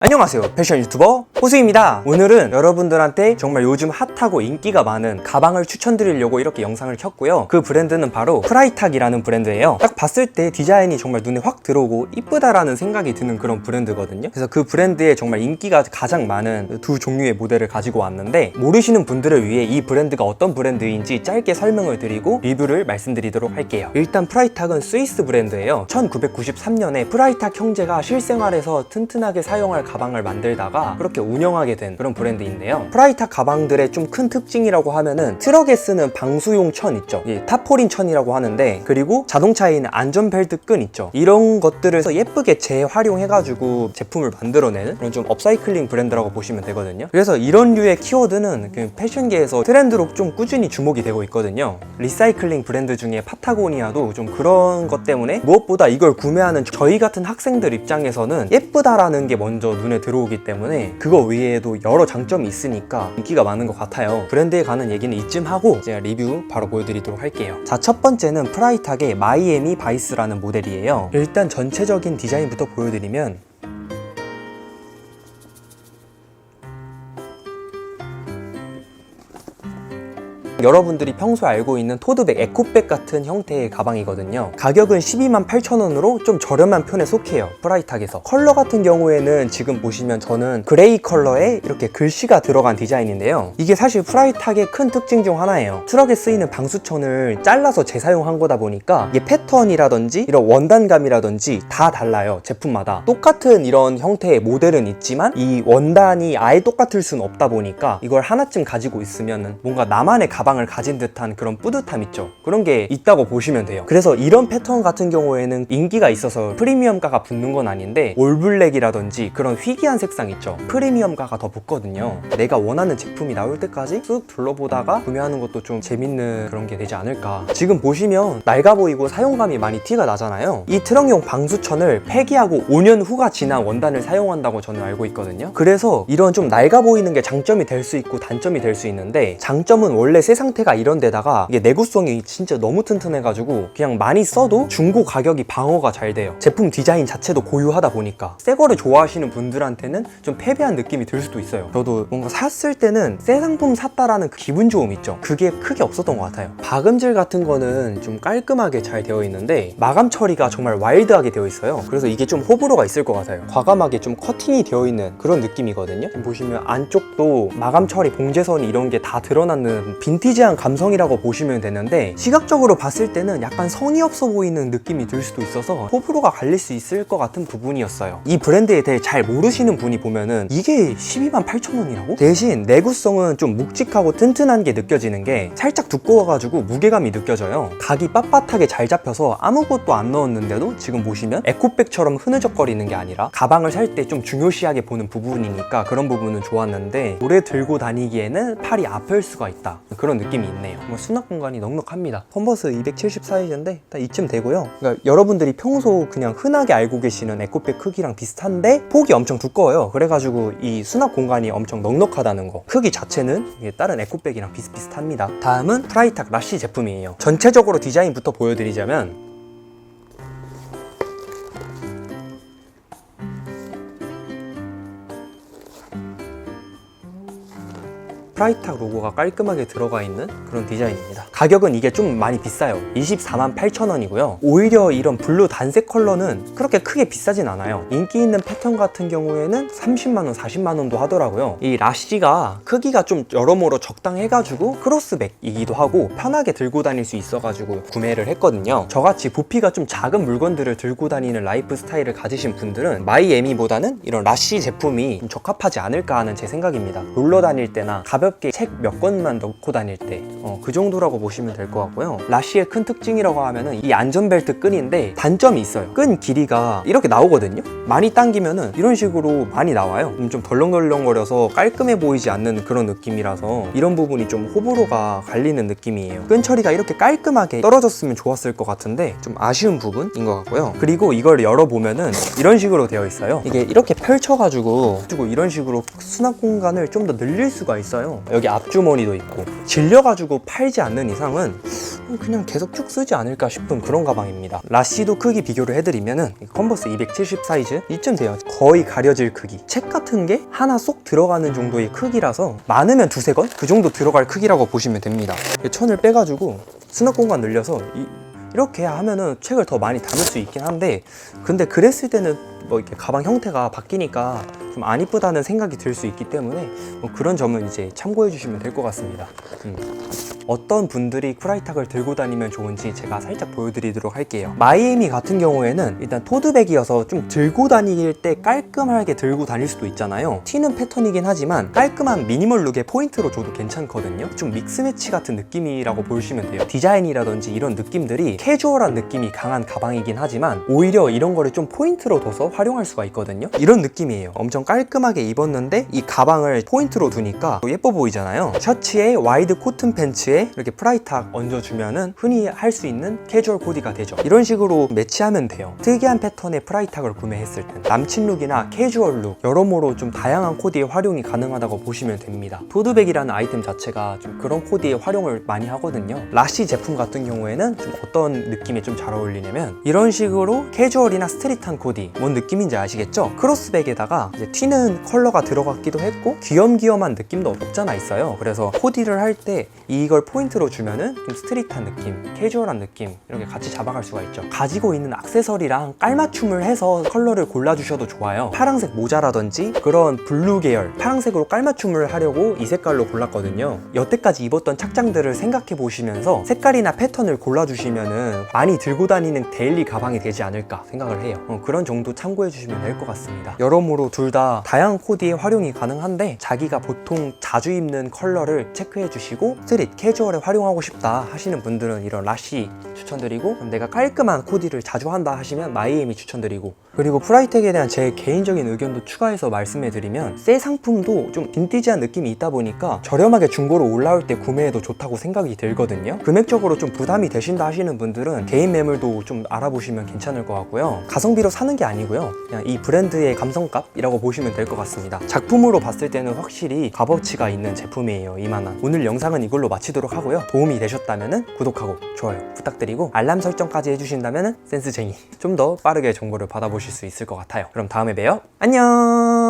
안녕하세요, 패션 유튜버 호수입니다. 오늘은 여러분들한테 정말 요즘 핫하고 인기가 많은 가방을 추천드리려고 이렇게 영상을 켰고요. 그 브랜드는 바로 프라이탁이라는 브랜드예요. 딱 봤을 때 디자인이 정말 눈에 확 들어오고 이쁘다라는 생각이 드는 그런 브랜드거든요. 그래서 그 브랜드에 정말 인기가 가장 많은 두 종류의 모델을 가지고 왔는데, 모르시는 분들을 위해 이 브랜드가 어떤 브랜드인지 짧게 설명을 드리고 리뷰를 말씀드리도록 할게요. 일단 프라이탁은 스위스 브랜드예요. 1993년에 프라이탁 형제가 실생활에서 튼튼하게 사용할 가방을 만들다가 그렇게 운영하게 된 그런 브랜드인데요. 프라이탁 가방들의 좀 큰 특징이라고 하면은 트럭에 쓰는 방수용 천 있죠. 타포린 천이라고 하는데, 그리고 자동차에 있는 안전벨트 끈 있죠. 이런 것들을 예쁘게 재활용해가지고 제품을 만들어내는 그런 좀 업사이클링 브랜드라고 보시면 되거든요. 그래서 이런 류의 키워드는 그 패션계에서 트렌드로 좀 꾸준히 주목이 되고 있거든요. 리사이클링 브랜드 중에 파타고니아도 좀 그런 것 때문에 무엇보다 이걸 구매하는 저희 같은 학생들 입장에서는 예쁘다라는 게 먼저 눈에 들어오기 때문에 그거 외에도 여러 장점이 있으니까 인기가 많은 것 같아요. 브랜드에 관한 얘기는 이쯤 하고 제가 리뷰 바로 보여드리도록 할게요. 자, 첫 번째는 프라이탁의 마이애미 바이스라는 모델이에요. 일단 전체적인 디자인부터 보여드리면, 여러분들이 평소에 알고 있는 토드백, 에코백 같은 형태의 가방이거든요. 가격은 128,000원으로 좀 저렴한 편에 속해요, 프라이탁에서. 컬러 같은 경우에는 지금 보시면 저는 그레이 컬러에 이렇게 글씨가 들어간 디자인인데요. 이게 사실 프라이탁의 큰 특징 중 하나예요. 트럭에 쓰이는 방수천을 잘라서 재사용한 거다 보니까 이게 패턴이라든지 이런 원단감이라든지 다 달라요, 제품마다. 똑같은 이런 형태의 모델은 있지만 이 원단이 아예 똑같을 수는 없다 보니까 이걸 하나쯤 가지고 있으면 뭔가 나만의 가방을 가진 듯한 그런 뿌듯함 있죠. 그런 게 있다고 보시면 돼요. 그래서 이런 패턴 같은 경우에는 인기가 있어서 프리미엄가가 붙는 건 아닌데, 올블랙이라든지 그런 희귀한 색상 있죠. 프리미엄가가 더 붙거든요. 내가 원하는 제품이 나올 때까지 쓱 둘러보다가 구매하는 것도 좀 재밌는 그런 게 되지 않을까. 지금 보시면 낡아 보이고 사용감이 많이 티가 나잖아요. 이 트럭용 방수천을 폐기하고 5년 후가 지난 원단을 사용한다고 저는 알고 있거든요. 그래서 이런 좀 낡아 보이는 게 장점이 될 수 있고 단점이 될 수 있는데, 장점은 원래 새 상태가 이런 데다가 이게 내구성이 진짜 너무 튼튼해가지고 그냥 많이 써도 중고 가격이 방어가 잘 돼요. 제품 디자인 자체도 고유하다 보니까 새 거를 좋아하시는 분들한테는 좀 패배한 느낌이 들 수도 있어요. 저도 뭔가 샀을 때는 새 상품 샀다라는 그 기분 좋음 있죠. 그게 크게 없었던 것 같아요. 박음질 같은 거는 좀 깔끔하게 잘 되어 있는데, 마감 처리가 정말 와일드하게 되어 있어요. 그래서 이게 좀 호불호가 있을 것 같아요. 과감하게 좀 커팅이 되어 있는 그런 느낌이거든요. 지금 보시면 안쪽도 마감 처리, 봉제선이 이런 게 다 드러나는 빈티지한 감성이라고 보시면 되는데, 시각적으로 봤을 때는 약간 성의 없어 보이는 느낌이 들 수도 있어서 호불호가 갈릴 수 있을 것 같은 부분이었어요. 이 브랜드에 대해 잘 모르시는 분이 보면은 이게 128,000원이라고? 대신 내구성은 좀 묵직하고 튼튼한 게 느껴지는 게 살짝 두꺼워가지고 무게감이 느껴져요. 각이 빳빳하게 잘 잡혀서 아무것도 안 넣었는데도 지금 보시면 에코백처럼 흐느적거리는 게 아니라 가방을 살 때 좀 중요시하게 보는 부분이니까 그런 부분은 좋았는데, 오래 들고 다니기에는 팔이 아플 수가 있다, 그런 느낌이 있네요. 수납 공간이 넉넉합니다. 컨버스 270 사이즈인데 딱 이쯤 되고요. 그러니까 여러분들이 평소 그냥 흔하게 알고 계시는 에코백 크기랑 비슷한데 폭이 엄청 두꺼워요. 그래가지고 이 수납 공간이 엄청 넉넉하다는 거, 크기 자체는 다른 에코백이랑 비슷비슷합니다. 다음은 프라이탁 라쉬 제품이에요. 전체적으로 디자인부터 보여드리자면, 프라이탁 로고가 깔끔하게 들어가 있는 그런 디자인입니다. 가격은 이게 좀 많이 비싸요. 248,000원이고요. 오히려 이런 블루 단색 컬러는 그렇게 크게 비싸진 않아요. 인기 있는 패턴 같은 경우에는 30만원, 40만원도 하더라고요. 이 라쉬가 크기가 좀 여러모로 적당해가지고 크로스백이기도 하고 편하게 들고 다닐 수 있어가지고 구매를 했거든요. 저같이 부피가 좀 작은 물건들을 들고 다니는 라이프 스타일을 가지신 분들은 마이애미보다는 이런 라쉬 제품이 좀 적합하지 않을까 하는 제 생각입니다. 놀러 다닐 때나 가볍게 책 몇 권만 넣고 다닐 때 그 정도라고 보시면 될 것 같고요. 라쉬의 큰 특징이라고 하면은 이 안전벨트 끈인데, 단점이 있어요. 끈 길이가 이렇게 나오거든요. 많이 당기면은 이런 식으로 많이 나와요. 좀 덜렁덜렁거려서 깔끔해 보이지 않는 그런 느낌이라서 이런 부분이 좀 호불호가 갈리는 느낌이에요. 끈 처리가 이렇게 깔끔하게 떨어졌으면 좋았을 것 같은데 좀 아쉬운 부분인 것 같고요. 그리고 이걸 열어보면은 이런 식으로 되어 있어요. 이게 이렇게 펼쳐가지고 이런 식으로 수납 공간을 좀 더 늘릴 수가 있어요. 여기 앞주머니도 있고, 질려가지고 팔지 않는 이상은 그냥 계속 쭉 쓰지 않을까 싶은 그런 가방입니다. 라쉬도 크기 비교를 해드리면은 컨버스 270 사이즈 이쯤 돼요. 거의 가려질 크기. 책 같은 게 하나 쏙 들어가는 정도의 크기라서 많으면 두세 권? 그 정도 들어갈 크기라고 보시면 됩니다. 천을 빼가지고 수납 공간 늘려서 이렇게 하면은 책을 더 많이 담을 수 있긴 한데, 근데 그랬을 때는 뭐 이렇게 가방 형태가 바뀌니까 좀 안 이쁘다는 생각이 들 수 있기 때문에 뭐 그런 점은 이제 참고해 주시면 될 것 같습니다. 어떤 분들이 프라이탁을 들고 다니면 좋은지 제가 살짝 보여드리도록 할게요. 마이애미 같은 경우에는 일단 토드백이어서 좀 들고 다닐 때 깔끔하게 들고 다닐 수도 있잖아요. 튀는 패턴이긴 하지만 깔끔한 미니멀 룩의 포인트로 줘도 괜찮거든요. 좀 믹스매치 같은 느낌이라고 보시면 돼요. 디자인이라든지 이런 느낌들이 캐주얼한 느낌이 강한 가방이긴 하지만 오히려 이런 거를 좀 포인트로 둬서 활용할 수가 있거든요. 이런 느낌이에요. 엄청 깔끔하게 입었는데 이 가방을 포인트로 두니까 예뻐 보이잖아요. 셔츠에 와이드 코튼 팬츠에 이렇게 프라이탁 얹어주면은 흔히 할 수 있는 캐주얼 코디가 되죠. 이런 식으로 매치하면 돼요. 특이한 패턴의 프라이탁을 구매했을 때 남친 룩이나 캐주얼 룩 여러모로 좀 다양한 코디에 활용이 가능하다고 보시면 됩니다. 토드백이라는 아이템 자체가 좀 그런 코디에 활용을 많이 하거든요. 라쉬 제품 같은 경우에는 좀 어떤 느낌이 좀 잘 어울리냐면 이런 식으로 캐주얼이나 스트릿한 코디, 뭔 느낌인지 아시겠죠? 크로스백에다가 이제 튀는 컬러가 들어갔기도 했고 귀염귀염한 느낌도 없잖아 있어요. 그래서 코디를 할 때 이걸 포인트로 주면은 좀 스트릿한 느낌, 캐주얼한 느낌 이렇게 같이 잡아갈 수가 있죠. 가지고 있는 액세서리랑 깔맞춤을 해서 컬러를 골라주셔도 좋아요. 파란색 모자라든지 그런 블루 계열 파란색으로 깔맞춤을 하려고 이 색깔로 골랐거든요. 여태까지 입었던 착장들을 생각해 보시면서 색깔이나 패턴을 골라주시면은 많이 들고 다니는 데일리 가방이 되지 않을까 생각을 해요. 그런 정도 참고해 주시면 될 것 같습니다. 여러모로 둘 다 다양한 코디에 활용이 가능한데 자기가 보통 자주 입는 컬러를 체크해 주시고 스트릿, 캐주얼에 활용하고 싶다 하시는 분들은 이런 라쉬 추천드리고, 그럼 내가 깔끔한 코디를 자주 한다 하시면 마이애미 추천드리고, 그리고 프라이텍에 대한 제 개인적인 의견도 추가해서 말씀해 드리면 새 상품도 좀 빈티지한 느낌이 있다 보니까 저렴하게 중고로 올라올 때 구매해도 좋다고 생각이 들거든요. 금액적으로 좀 부담이 되신다 하시는 분들은 개인 매물도 좀 알아보시면 괜찮을 것 같고요. 가성비로 사는 게 아니고요, 그냥 이 브랜드의 감성값이라고 보시면 될 것 같습니다. 작품으로 봤을 때는 확실히 값어치가 있는 제품이에요. 이만한. 오늘 영상은 이걸로 마치도록 하고요. 도움이 되셨다면 구독하고 좋아요 부탁드리고 알람 설정까지 해주신다면 센스쟁이 좀 더 빠르게 정보를 받아보실 수 있을 것 같아요. 그럼 다음에 봬요. 안녕.